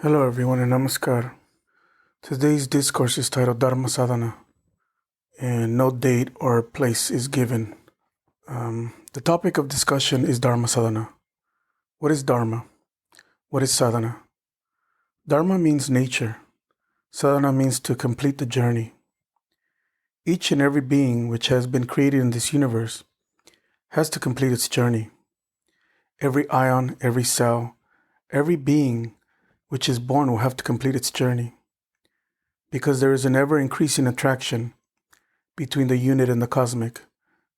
Hello everyone and namaskar. Today's discourse is titled Dharma Sadhana and no date or place is given. The topic of discussion is Dharma Sadhana. What is Dharma? What is Sadhana? Dharma means nature. Sadhana means to complete the journey. Each and every being which has been created in this universe has to complete its journey. Every ion, every cell, every being which is born will have to complete its journey, because there is an ever-increasing attraction between the unit and the cosmic,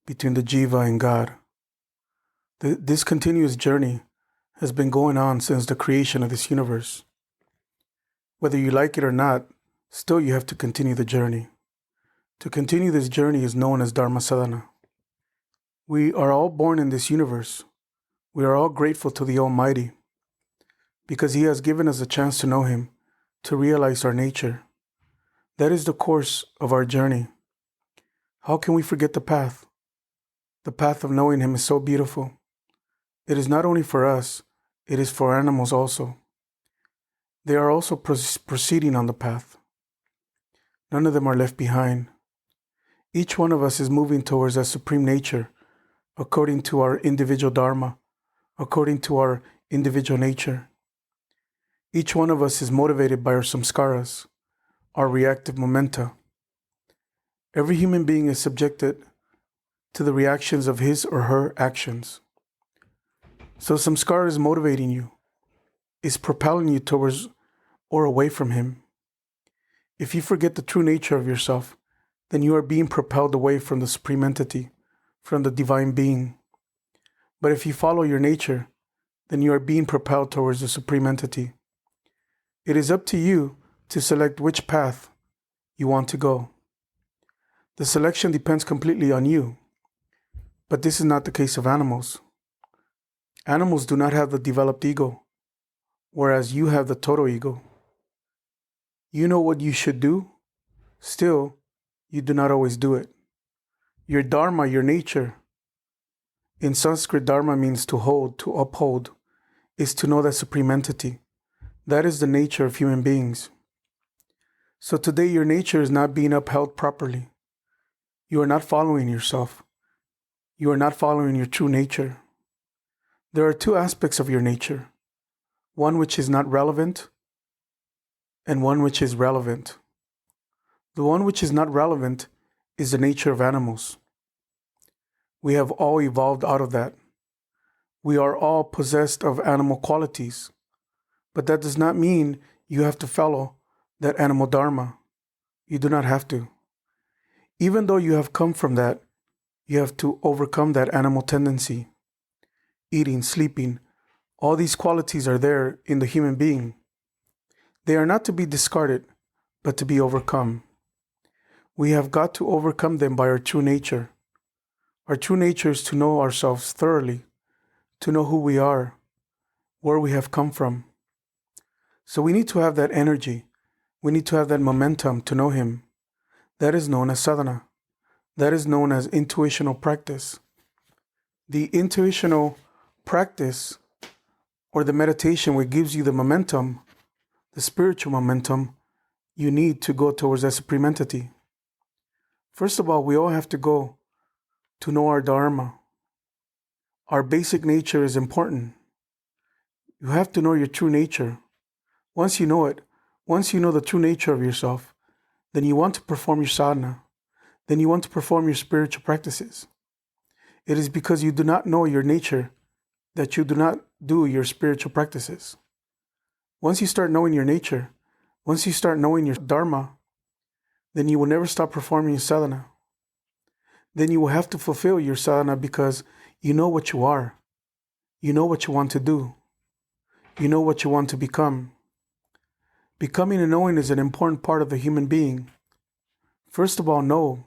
between the jiva and God. This continuous journey has been going on since the creation of this universe. Whether you like it or not, still you have to continue the journey. To continue this journey is known as Dharma Sadhana. We are all born in this universe. We are all grateful to the Almighty, because He has given us a chance to know Him, to realize our nature. That is the course of our journey. How can we forget the path? The path of knowing Him is so beautiful. It is not only for us, it is for animals also. They are also proceeding on the path. None of them are left behind. Each one of us is moving towards that supreme nature, according to our individual dharma, according to our individual nature. Each one of us is motivated by our samskaras, our reactive momenta. Every human being is subjected to the reactions of his or her actions. So samskara is motivating you, is propelling you towards or away from Him. If you forget the true nature of yourself, then you are being propelled away from the supreme entity, from the divine being. But if you follow your nature, then you are being propelled towards the supreme entity. It is up to you to select which path you want to go. The selection depends completely on you. But this is not the case of animals. Animals do not have the developed ego, whereas you have the total ego. You know what you should do, still, you do not always do it. Your dharma, your nature, in Sanskrit, dharma means to hold, to uphold, is to know that supreme entity. That is the nature of human beings. So today your nature is not being upheld properly. You are not following yourself. You are not following your true nature. There are two aspects of your nature. One which is not relevant and one which is relevant. The one which is not relevant is the nature of animals. We have all evolved out of that. We are all possessed of animal qualities. But that does not mean you have to follow that animal dharma. You do not have to. Even though you have come from that, you have to overcome that animal tendency. Eating, sleeping, all these qualities are there in the human being. They are not to be discarded, but to be overcome. We have got to overcome them by our true nature. Our true nature is to know ourselves thoroughly, to know who we are, where we have come from. So we need to have that energy. We need to have that momentum to know Him. That is known as sadhana. That is known as intuitional practice. The intuitional practice, or the meditation which gives you the momentum, the spiritual momentum you need to go towards that supreme entity. First of all, we all have to go to know our dharma. Our basic nature is important. You have to know your true nature. Once you know it, once you know the true nature of yourself, then you want to perform your sadhana. Then you want to perform your spiritual practices. It is because you do not know your nature that you do not do your spiritual practices. Once you start knowing your nature, once you start knowing your dharma, then you will never stop performing your sadhana. Then you will have to fulfill your sadhana because you know what you are. You know what you want to do. You know what you want to become. Becoming and knowing is an important part of the human being. First of all, know.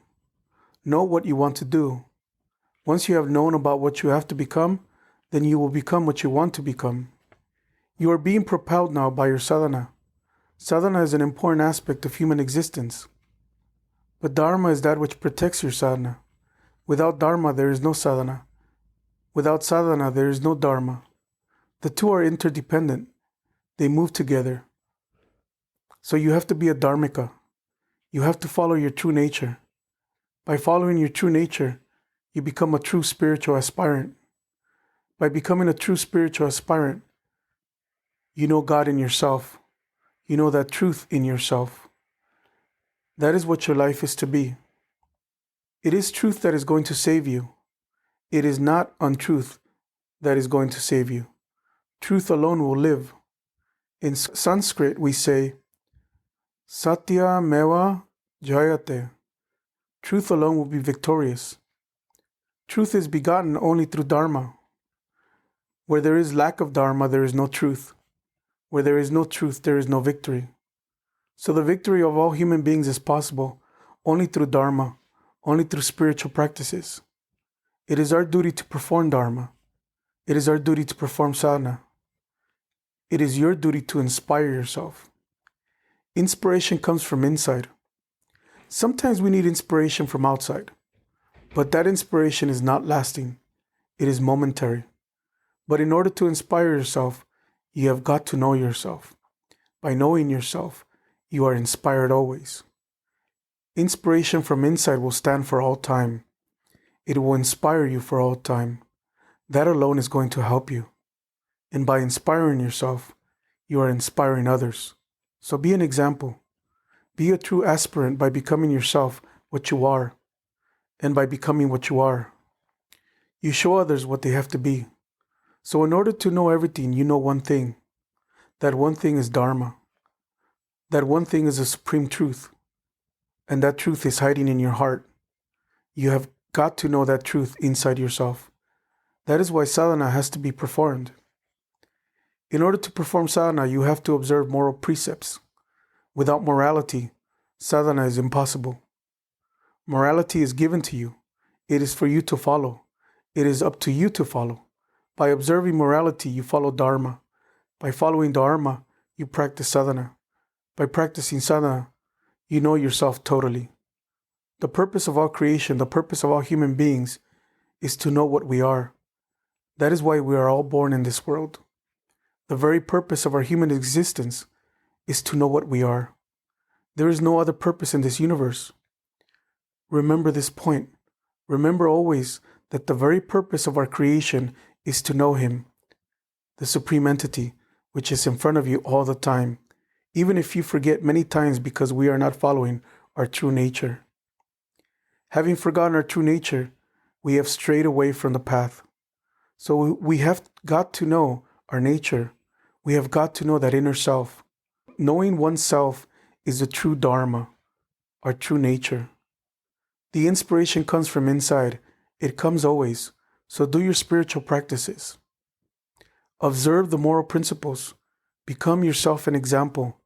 Know what you want to do. Once you have known about what you have to become, then you will become what you want to become. You are being propelled now by your sadhana. Sadhana is an important aspect of human existence. But dharma is that which protects your sadhana. Without dharma, there is no sadhana. Without sadhana, there is no dharma. The two are interdependent. They move together. So you have to be a dharmika. You have to follow your true nature. By following your true nature, you become a true spiritual aspirant. By becoming a true spiritual aspirant, you know God in yourself. You know that truth in yourself. That is what your life is to be. It is truth that is going to save you. It is not untruth that is going to save you. Truth alone will live. In Sanskrit, we say, Satya meva jayate. Truth alone will be victorious. Truth is begotten only through Dharma. Where there is lack of Dharma, there is no truth. Where there is no truth, there is no victory. So the victory of all human beings is possible only through Dharma, only through spiritual practices. It is our duty to perform Dharma. It is our duty to perform sadhana. It is your duty to inspire yourself. Inspiration comes from inside. Sometimes we need inspiration from outside, but that inspiration is not lasting. It is momentary. But in order to inspire yourself, you have got to know yourself. By knowing yourself, you are inspired always. Inspiration from inside will stand for all time. It will inspire you for all time. That alone is going to help you. And by inspiring yourself, you are inspiring others. So be an example. Be a true aspirant by becoming yourself what you are. And by becoming what you are, you show others what they have to be. So in order to know everything, you know one thing. That one thing is Dharma. That one thing is a supreme truth. And that truth is hiding in your heart. You have got to know that truth inside yourself. That is why sadhana has to be performed. In order to perform sadhana, you have to observe moral precepts. Without morality, sadhana is impossible. Morality is given to you. It is for you to follow. It is up to you to follow. By observing morality, you follow Dharma. By following Dharma, you practice sadhana. By practicing sadhana, you know yourself totally. The purpose of all creation, the purpose of all human beings, is to know what we are. That is why we are all born in this world. The very purpose of our human existence is to know what we are. There is no other purpose in this universe. Remember this point. Remember always that the very purpose of our creation is to know Him, the Supreme Entity, which is in front of you all the time, even if you forget many times because we are not following our true nature. Having forgotten our true nature, we have strayed away from the path. So we have got to know our nature. We have got to know that inner self. Knowing oneself is the true Dharma, our true nature. The inspiration comes from inside. It comes always. So do your spiritual practices. Observe the moral principles. Become yourself an example.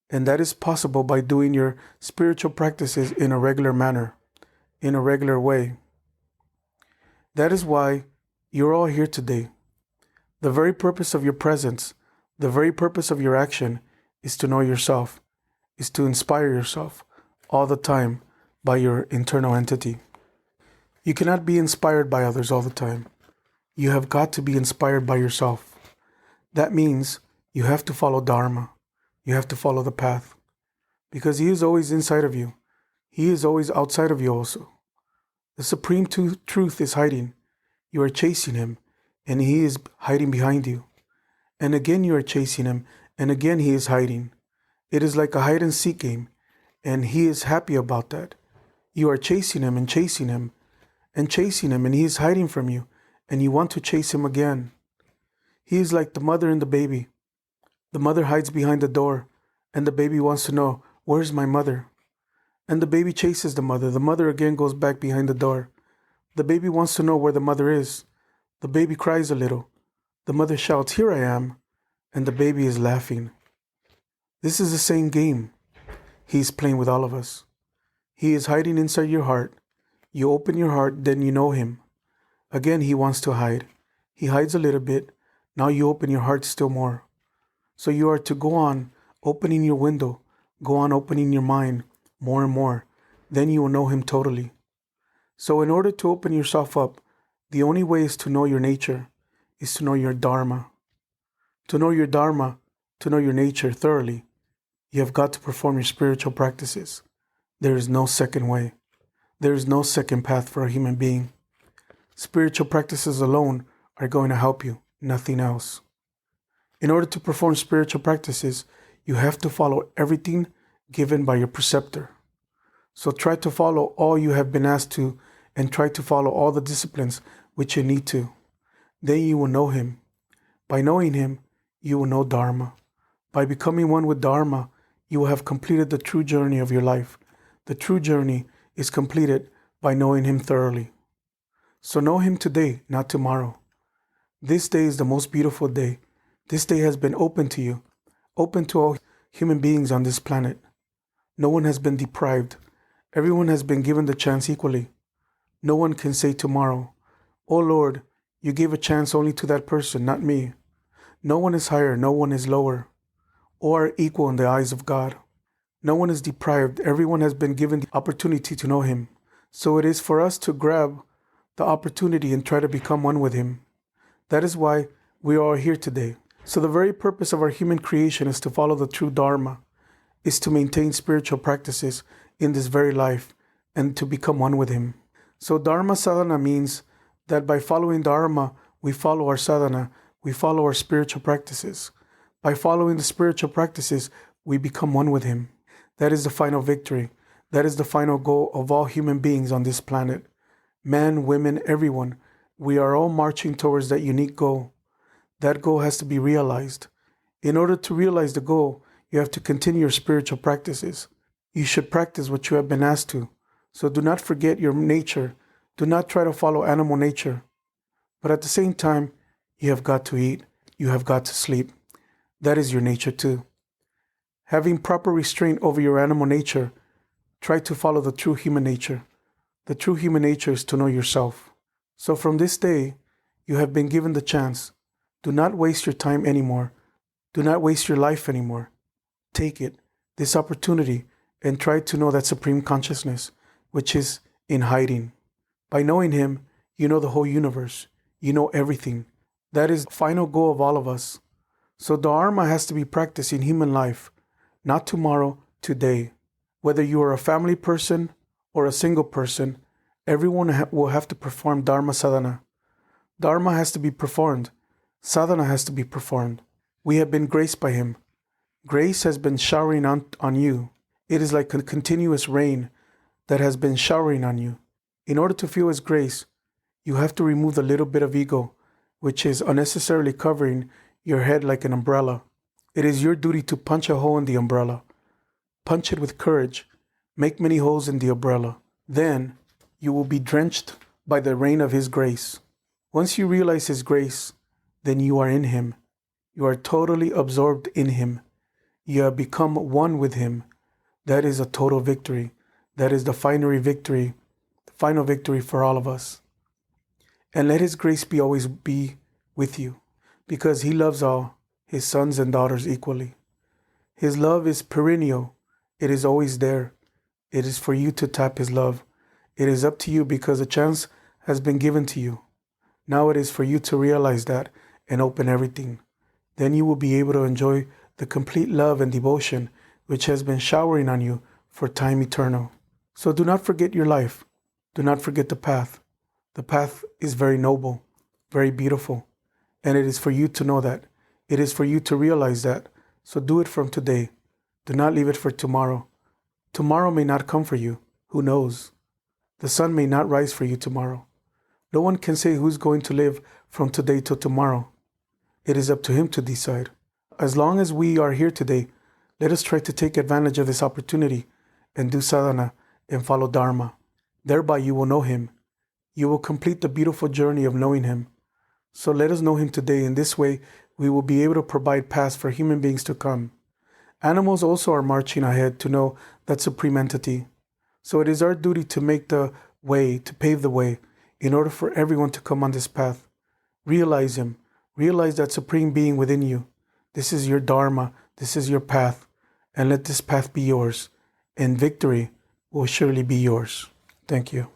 And that is possible by doing your spiritual practices in a regular manner, in a regular way. That is why you're all here today. The very purpose of your presence, the very purpose of your action is to know yourself, is to inspire yourself all the time by your internal entity. You cannot be inspired by others all the time. You have got to be inspired by yourself. That means you have to follow Dharma. You have to follow the path. Because He is always inside of you. He is always outside of you also. The supreme truth is hiding. You are chasing Him, and He is hiding behind you. And again you are chasing Him, and again He is hiding. It is like a hide and seek game, and He is happy about that. You are chasing Him and chasing Him and chasing Him, and He is hiding from you, and you want to chase Him again. He is like the mother and the baby. The mother hides behind the door, and the baby wants to know, where's my mother? And the baby chases the mother. The mother again goes back behind the door. The baby wants to know where the mother is. The baby cries a little. The mother shouts, here I am, and the baby is laughing. This is the same game. He is playing with all of us. He is hiding inside your heart. You open your heart, then you know Him. Again, He wants to hide. He hides a little bit. Now you open your heart still more. So you are to go on opening your window, go on opening your mind more and more. Then you will know Him totally. So in order to open yourself up, the only way is to know your nature, is to know your Dharma. To know your Dharma, to know your nature thoroughly, You have got to perform your spiritual practices. There is no second way. There is no second path for a human being. Spiritual practices alone are going to help you, nothing else. In order to perform spiritual practices, you have to follow everything given by your preceptor. So try to follow all you have been asked to, and try to follow all the disciplines which you need to. Then you will know him. By knowing him, you will know Dharma. By becoming one with Dharma, you will have completed the true journey of your life. The true journey is completed by knowing him thoroughly. So know him today, not tomorrow. This day is the most beautiful day. This day has been open to you, open to all human beings on this planet. No one has been deprived. Everyone has been given the chance equally. No one can say tomorrow, "Oh Lord, you gave a chance only to that person, not me." No one is higher, no one is lower, or equal in the eyes of God. No one is deprived. Everyone has been given the opportunity to know him. So it is for us to grab the opportunity and try to become one with him. That is why we are here today. So the very purpose of our human creation is to follow the true Dharma, is to maintain spiritual practices in this very life and to become one with him. So Dharma Sadhana means that by following Dharma, we follow our sadhana, we follow our spiritual practices. By following the spiritual practices, we become one with him. That is the final victory. That is the final goal of all human beings on this planet. Men, women, everyone. We are all marching towards that unique goal. That goal has to be realized. In order to realize the goal, you have to continue your spiritual practices. You should practice what you have been asked to. So do not forget your nature. Do not try to follow animal nature. But at the same time, you have got to eat. You have got to sleep. That is your nature too. Having proper restraint over your animal nature, try to follow the true human nature. The true human nature is to know yourself. So from this day, you have been given the chance. Do not waste your time anymore. Do not waste your life anymore. Take it, this opportunity, and try to know that supreme consciousness, which is in hiding. By knowing him, you know the whole universe. You know everything. That is the final goal of all of us. So Dharma has to be practiced in human life, not tomorrow, today. Whether you are a family person or a single person, everyone will have to perform Dharma Sadhana. Dharma has to be performed. Sadhana has to be performed. We have been graced by him. Grace has been showering on you. It is like a continuous rain that has been showering on you. In order to feel his grace, you have to remove the little bit of ego, which is unnecessarily covering your head like an umbrella. It is your duty to punch a hole in the umbrella. Punch it with courage. Make many holes in the umbrella. Then you will be drenched by the rain of his grace. Once you realize his grace, then you are in him. You are totally absorbed in him. You have become one with him. That is a total victory. That is the final victory for all of us. And let his grace always be with you, because he loves all his sons and daughters equally. His love is perennial. It is always there. It is for you to tap his love. It is up to you because a chance has been given to you. Now it is for you to realize that and open everything. Then you will be able to enjoy the complete love and devotion which has been showering on you for time eternal. So do not forget your life. Do not forget the path. The path is very noble, very beautiful, and it is for you to know that. It is for you to realize that. So do it from today. Do not leave it for tomorrow. Tomorrow may not come for you. Who knows? The sun may not rise for you tomorrow. No one can say who's going to live from today till tomorrow. It is up to him to decide. As long as we are here today, let us try to take advantage of this opportunity and do sadhana and follow Dharma. Thereby you will know him. You will complete the beautiful journey of knowing him. So let us know him today. In this way, we will be able to provide paths for human beings to come. Animals also are marching ahead to know that supreme entity. So it is our duty to make the way, to pave the way, in order for everyone to come on this path. Realize him. Realize that supreme being within you. This is your Dharma. This is your path. And let this path be yours. And victory will surely be yours. Thank you.